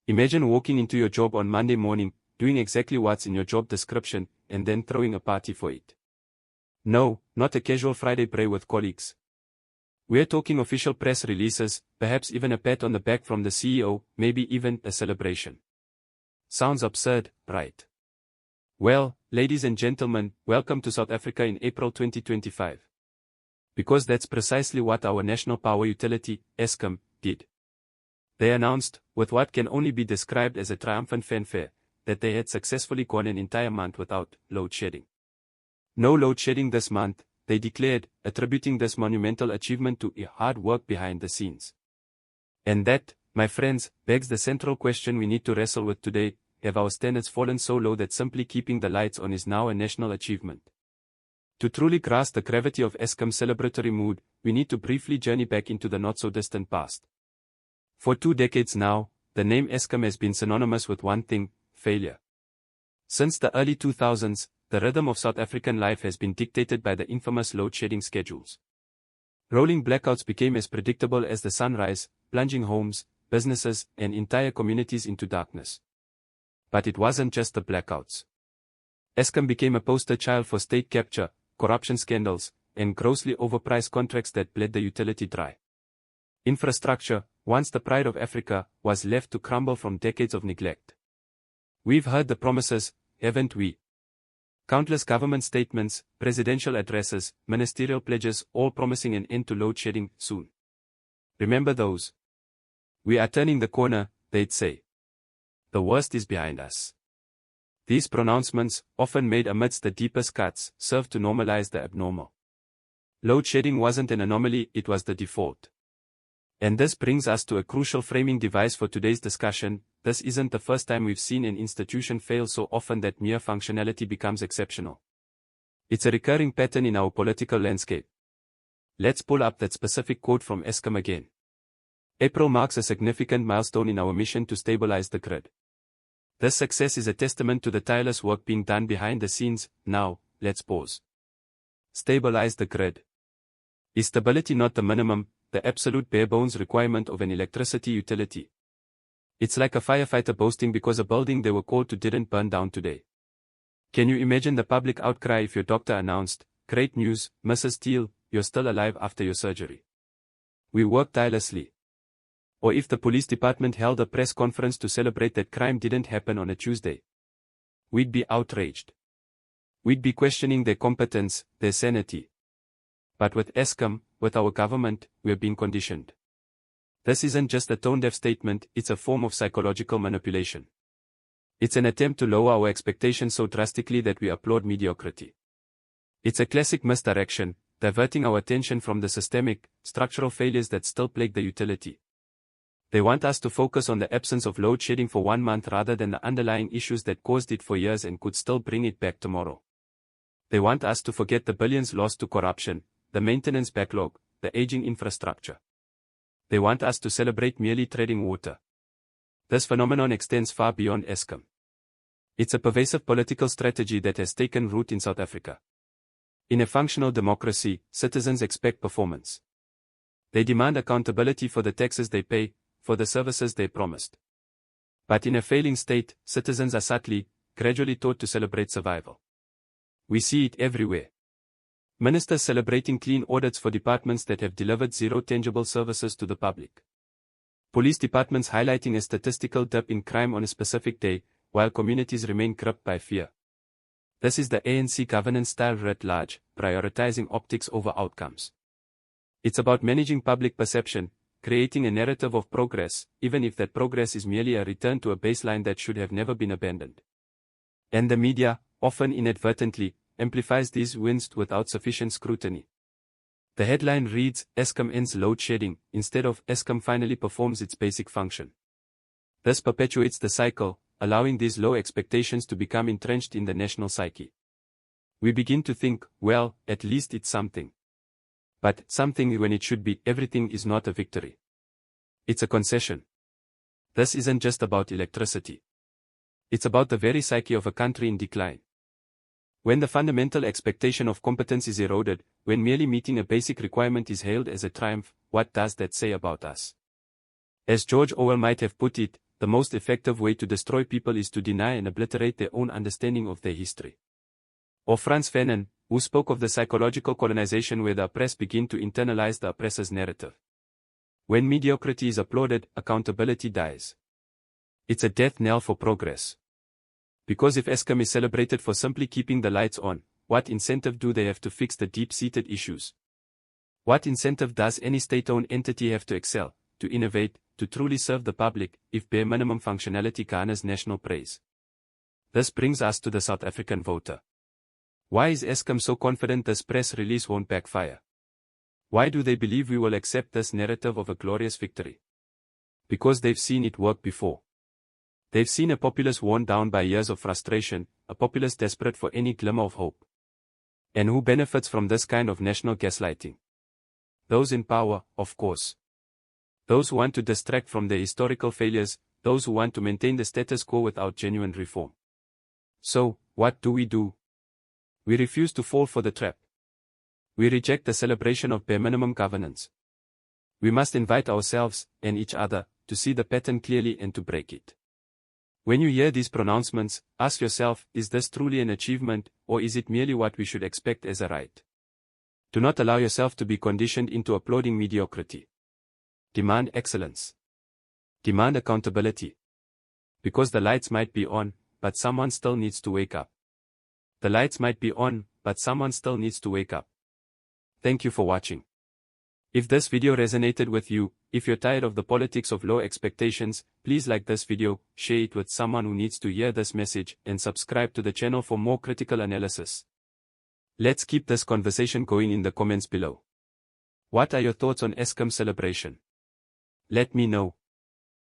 Imagine walking into your job on Monday morning, doing exactly what's in your job description, and then throwing a party for it. No, not a casual Friday break with colleagues. We're talking official press releases, perhaps even a pat on the back from the CEO, maybe even a celebration. Sounds absurd, right? Well, ladies and gentlemen, welcome to South Africa in April 2025. Because that's precisely what our national power utility, Eskom, did. They announced, with what can only be described as a triumphant fanfare, that they had successfully gone an entire month without load shedding. No load shedding this month, they declared, attributing this monumental achievement to hard work behind the scenes. And that, my friends, begs the central question we need to wrestle with today: have our standards fallen so low that simply keeping the lights on is now a national achievement? To truly grasp the gravity of Eskom's celebratory mood, we need to briefly journey back into the not-so-distant past. For 2 decades now, the name Eskom has been synonymous with one thing: failure. Since the early 2000s, the rhythm of South African life has been dictated by the infamous load-shedding schedules. Rolling blackouts became as predictable as the sunrise, plunging homes, businesses, and entire communities into darkness. But it wasn't just the blackouts. Eskom became a poster child for state capture, corruption scandals, and grossly overpriced contracts that bled the utility dry. Infrastructure, once the pride of Africa, was left to crumble from decades of neglect. We've heard the promises, haven't we? Countless government statements, presidential addresses, ministerial pledges, all promising an end to load shedding soon. Remember those? We are turning the corner, they'd say. The worst is behind us. These pronouncements, often made amidst the deepest cuts, served to normalize the abnormal. Load shedding wasn't an anomaly, it was the default. And this brings us to a crucial framing device for today's discussion. This isn't the first time we've seen an institution fail so often that mere functionality becomes exceptional. It's a recurring pattern in our political landscape. Let's pull up that specific quote from Eskom again. April marks a significant milestone in our mission to stabilize the grid. This success is a testament to the tireless work being done behind the scenes. Now, let's pause. Stabilize the grid. Is stability not the minimum, the absolute bare-bones requirement of an electricity utility? It's like a firefighter boasting because a building they were called to didn't burn down today. Can you imagine the public outcry if your doctor announced, "Great news, Mrs. Steele, you're still alive after your surgery. We worked tirelessly." Or if the police department held a press conference to celebrate that crime didn't happen on a Tuesday? We'd be outraged. We'd be questioning their competence, their sanity. But with Eskom, with our government, we're being conditioned. This isn't just a tone-deaf statement, it's a form of psychological manipulation. It's an attempt to lower our expectations so drastically that we applaud mediocrity. It's a classic misdirection, diverting our attention from the systemic, structural failures that still plague the utility. They want us to focus on the absence of load shedding for 1 month rather than the underlying issues that caused it for years and could still bring it back tomorrow. They want us to forget the billions lost to corruption, the maintenance backlog, the aging infrastructure. They want us to celebrate merely treading water. This phenomenon extends far beyond Eskom. It's a pervasive political strategy that has taken root in South Africa. In a functional democracy, citizens expect performance. They demand accountability for the taxes they pay, for the services they promised. But in a failing state, citizens are subtly, gradually taught to celebrate survival. We see it everywhere. Ministers celebrating clean audits for departments that have delivered zero tangible services to the public. Police departments highlighting a statistical dip in crime on a specific day, while communities remain gripped by fear. This is the ANC governance style writ large, prioritizing optics over outcomes. It's about managing public perception, creating a narrative of progress, even if that progress is merely a return to a baseline that should have never been abandoned. And the media, often inadvertently, amplifies these wins without sufficient scrutiny. The headline reads, "Eskom ends load shedding," instead of "Eskom finally performs its basic function." This perpetuates the cycle, allowing these low expectations to become entrenched in the national psyche. We begin to think, well, at least it's something. But something when it should be everything is not a victory. It's a concession. This isn't just about electricity. It's about the very psyche of a country in decline. When the fundamental expectation of competence is eroded, when merely meeting a basic requirement is hailed as a triumph, what does that say about us? As George Orwell might have put it, the most effective way to destroy people is to deny and obliterate their own understanding of their history. Or Frantz Fanon, who spoke of the psychological colonization where the oppressed begin to internalize the oppressor's narrative. When mediocrity is applauded, accountability dies. It's a death knell for progress. Because if Eskom is celebrated for simply keeping the lights on, what incentive do they have to fix the deep-seated issues? What incentive does any state-owned entity have to excel, to innovate, to truly serve the public, if bare minimum functionality garners national praise? This brings us to the South African voter. Why is Eskom so confident this press release won't backfire? Why do they believe we will accept this narrative of a glorious victory? Because they've seen it work before. They've seen a populace worn down by years of frustration, a populace desperate for any glimmer of hope. And who benefits from this kind of national gaslighting? Those in power, of course. Those who want to distract from their historical failures, those who want to maintain the status quo without genuine reform. So, what do? We refuse to fall for the trap. We reject the celebration of bare minimum governance. We must invite ourselves, and each other, to see the pattern clearly and to break it. When you hear these pronouncements, ask yourself, is this truly an achievement, or is it merely what we should expect as a right? Do not allow yourself to be conditioned into applauding mediocrity. Demand excellence. Demand accountability. Because the lights might be on, but someone still needs to wake up. The lights might be on, but someone still needs to wake up. Thank you for watching. If this video resonated with you, if you're tired of the politics of low expectations, please like this video, share it with someone who needs to hear this message, and subscribe to the channel for more critical analysis. Let's keep this conversation going in the comments below. What are your thoughts on Eskom celebration? Let me know.